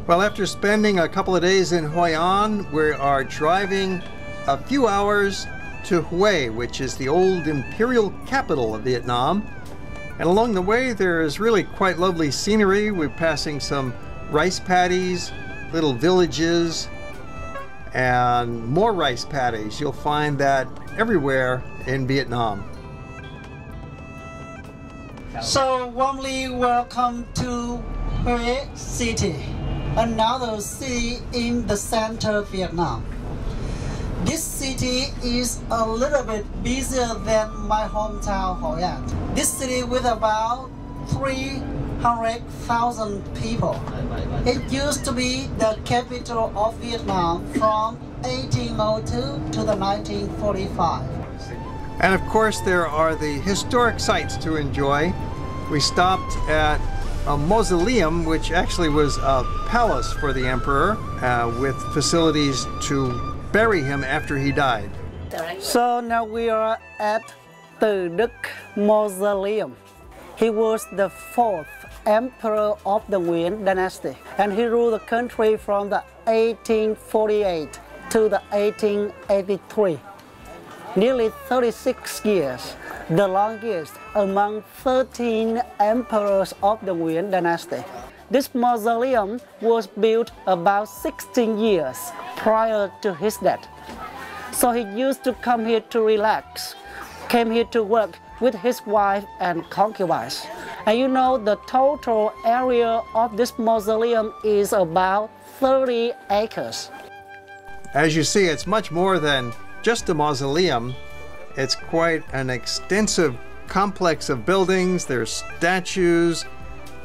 Well, after spending a couple of days in Hoi An, we are driving a few hours to Hue, which is the old imperial capital of Vietnam. And along the way, there is really quite lovely scenery. We're passing some rice paddies, little villages, and more rice paddies. You'll find that everywhere in Vietnam. So warmly welcome to Hue City, another city in the center of Vietnam. This city is a little bit busier than my hometown Hoi An. This city with about 300,000 people. It used to be the capital of Vietnam from 1802 to the 1945. And of course, there are the historic sites to enjoy. We stopped at a mausoleum, which actually was a palace for the emperor, with facilities to bury him after he died. So now we are at Từ Đức Mausoleum. He was the fourth emperor of the Nguyen dynasty, and he ruled the country from the 1848 to the 1883. Nearly 36 years, the longest among 13 emperors of the Nguyen dynasty. This mausoleum was built about 16 years prior to his death. So he used to come here to relax, came here to work with his wife and concubines. And you know, the total area of this mausoleum is about 30 acres. As you see, it's much more than just a mausoleum. It's quite an extensive complex of buildings. There's statues,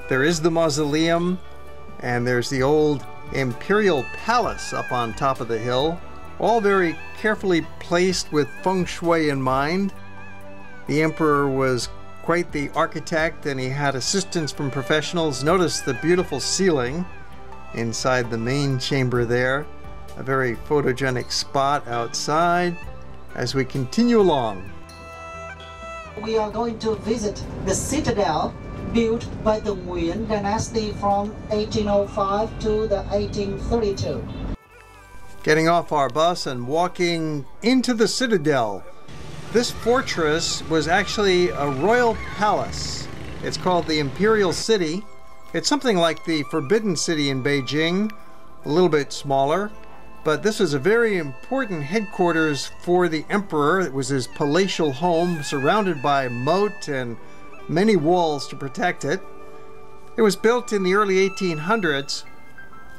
there is the mausoleum, and there's the old imperial palace up on top of the hill, all very carefully placed with feng shui in mind. The emperor was quite the architect, and he had assistance from professionals. Notice the beautiful ceiling inside the main chamber there. A very photogenic spot outside as we continue along. We are going to visit the Citadel built by the Nguyen dynasty from 1805 to the 1832. Getting off our bus and walking into the Citadel. This fortress was actually a royal palace. It's called the Imperial City. It's something like the Forbidden City in Beijing, a little bit smaller. But this was a very important headquarters for the emperor. It was his palatial home, surrounded by moat and many walls to protect it. It was built in the early 1800s,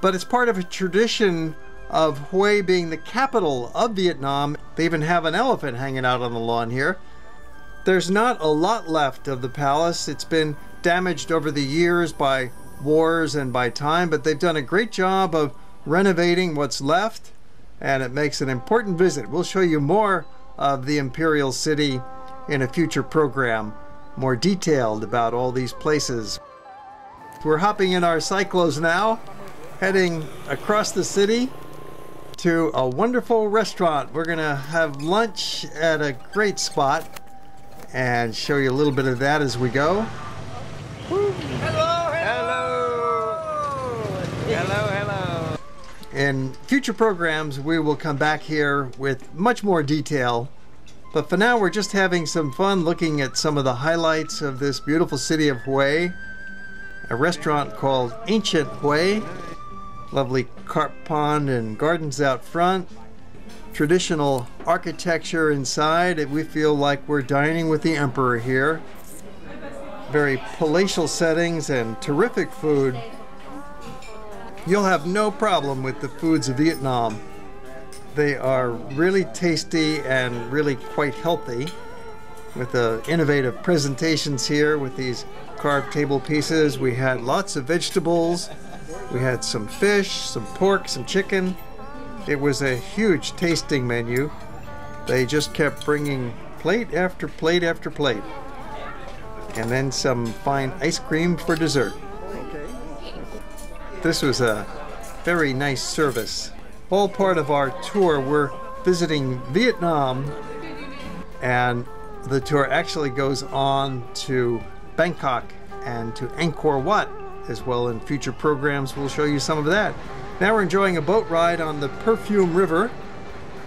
but it's part of a tradition of Hue being the capital of Vietnam. They even have an elephant hanging out on the lawn here. There's not a lot left of the palace. It's been damaged over the years by wars and by time, but they've done a great job of renovating what's left, and it makes an important visit. We'll show you more of the Imperial City in a future program, more detailed about all these places. We're hopping in our cyclos now, heading across the city to a wonderful restaurant. We're gonna have lunch at a great spot and show you a little bit of that as we go. Hello, hello. Hello, hello. In future programs, we will come back here with much more detail. But for now, we're just having some fun looking at some of the highlights of this beautiful city of Hue. A restaurant called Ancient Hue. Lovely carp pond and gardens out front. Traditional architecture inside. We feel like we're dining with the emperor here. Very palatial settings and terrific food. You'll have no problem with the foods of Vietnam. They are really tasty and really quite healthy, with the innovative presentations here with these carved table pieces. We had lots of vegetables. We had some fish, some pork, some chicken. It was a huge tasting menu. They just kept bringing plate after plate after plate. And then some fine ice cream for dessert. This was a very nice service. All part of our tour. We're visiting Vietnam, and the tour actually goes on to Bangkok and to Angkor Wat, as well. In future programs, we'll show you some of that. Now we're enjoying a boat ride on the Perfume River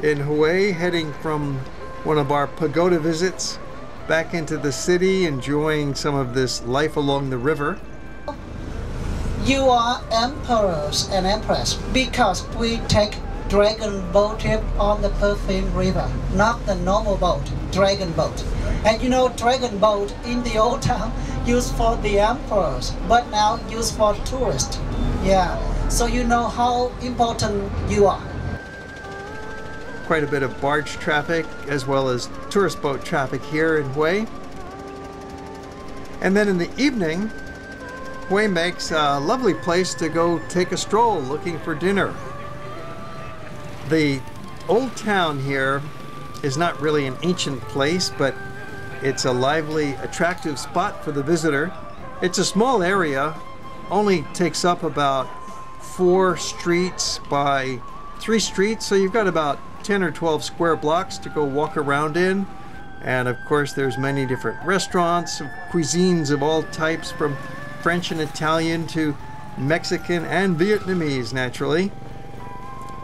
in Hue, heading from one of our pagoda visits back into the city, enjoying some of this life along the river. You are emperors and empress because we take dragon boat trip on the Perfume River, not the normal boat, dragon boat. And you know, dragon boat in the old town used for the emperors, but now used for tourists. Yeah, so you know how important you are. Quite a bit of barge traffic as well as tourist boat traffic here in Hue. And then in the evening, Hue makes a lovely place to go take a stroll looking for dinner. The old town here is not really an ancient place, but it's a lively, attractive spot for the visitor. It's a small area, only takes up about 4 streets by 3 streets, so you've got about 10 or 12 square blocks to go walk around in. And of course there's many different restaurants, cuisines of all types, from French and Italian to Mexican and Vietnamese, naturally.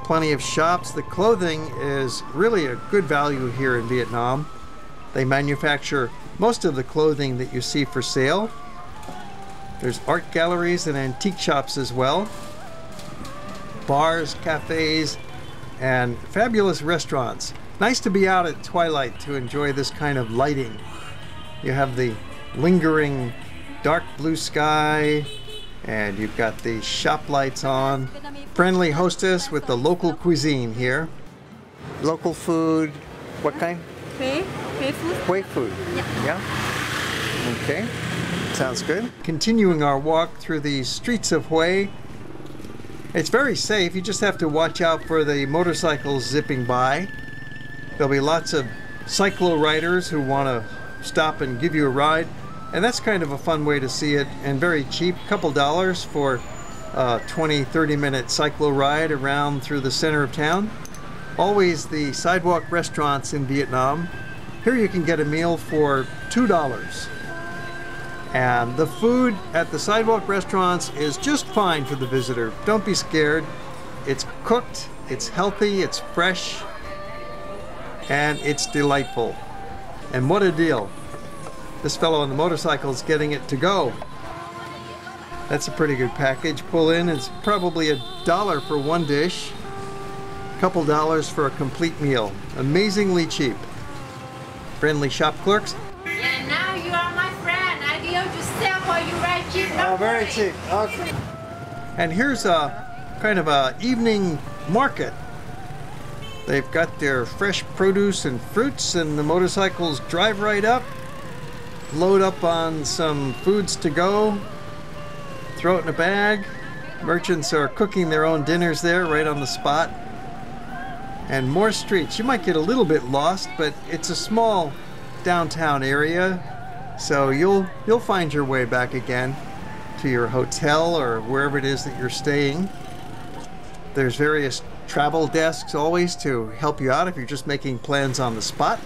Plenty of shops. The clothing is really a good value here in Vietnam. They manufacture most of the clothing that you see for sale. There's art galleries and antique shops as well. Bars, cafes, and fabulous restaurants. Nice to be out at twilight to enjoy this kind of lighting. You have the lingering dark blue sky, and you've got the shop lights on. Friendly hostess with the local cuisine here. Local food, what kind? Hue food. Hue food. Yeah. Yeah? Okay, sounds good. Continuing our walk through the streets of Hue. It's very safe. You just have to watch out for the motorcycles zipping by. There'll be lots of cyclo riders who want to stop and give you a ride. And that's kind of a fun way to see it, and very cheap. A couple dollars for a 20-30 minute cyclo ride around through the center of town. Always the sidewalk restaurants in Vietnam. Here you can get a meal for $2. And the food at the sidewalk restaurants is just fine for the visitor. Don't be scared. It's cooked, it's healthy, it's fresh, and it's delightful. And what a deal. This fellow on the motorcycle is getting it to go. That's a pretty good package. Pull in, it's probably $1 for one dish. A couple dollars for a complete meal. Amazingly cheap. Friendly shop clerks. Yeah, now you are my friend. I will just sell for you very cheap. Oh, very cheap. Okay. And here's a kind of a evening market. They've got their fresh produce and fruits, and the motorcycles drive right up, load up on some foods to go, throw it in a bag. Merchants are cooking their own dinners there right on the spot. And more streets. You might get a little bit lost, but it's a small downtown area, so you'll find your way back again to your hotel or wherever it is that you're staying. There's various travel desks always to help you out if you're just making plans on the spot.